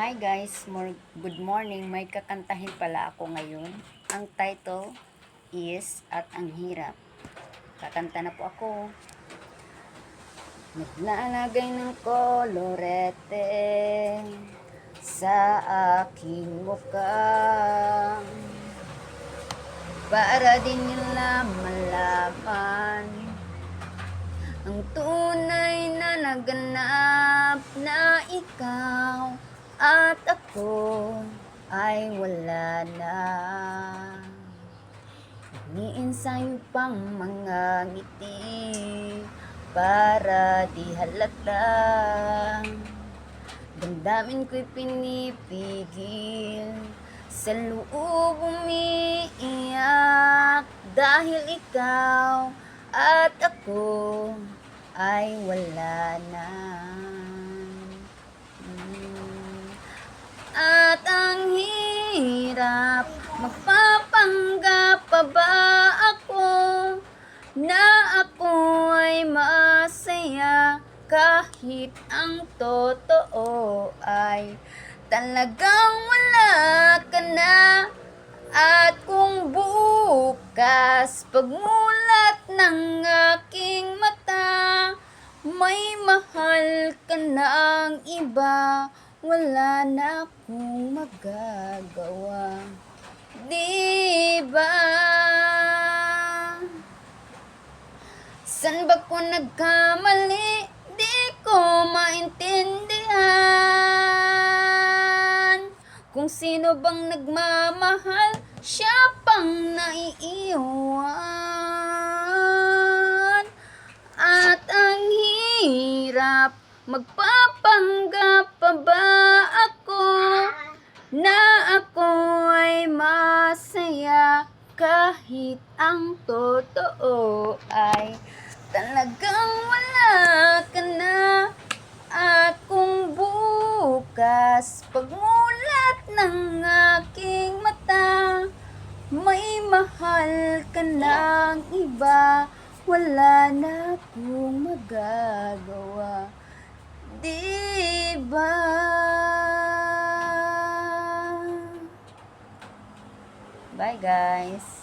Hi guys, good morning. May kakantahin pala ako ngayon. Ang title is At ang Hirap. Kakanta na po ako. Naglalagay ng kolorete sa aking mukha para din nila malaman ang tunay na naganap na ikaw at ako ay wala na. Iniensayo pang mga ngiti para di halata. Damdamin ko'y pinipigil, sa loob umiiyak dahil ikaw at ako ay wala na. At ang hirap, magpapanggap pa ba ako na ako ay masaya kahit ang totoo ay talagang wala ka na. At kung bukas pagmulat ng aking mata may mahal ka ng iba, wala na akong magagawa. Diba? San ba ko nagkamali? Di ko maintindihan. Kung sino bang nagmamahal, siya pang naiiwan. At ang hirap, magpapanggap pa ba ako na ako ay masaya kahit ang totoo ay talagang wala ka na. At kung bukas pagmulat ng aking mata may mahal ka ng iba, wala na akong magagawa. Diba? Bye guys.